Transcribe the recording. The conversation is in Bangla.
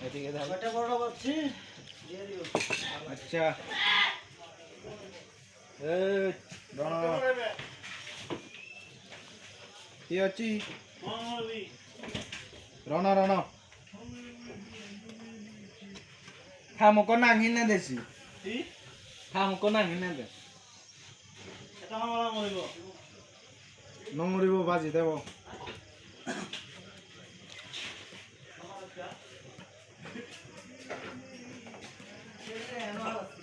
এদিকে দাও। কয়টা বড় পাচ্ছি দিয়ে দিও। আচ্ছা এই রণ কি ଅଛି রণ রণ হামকো নাঙি না দেছি কি হামকো নাঙি না দে এটা আমরা মরিব নমরিব বাজি দেব এনো আছে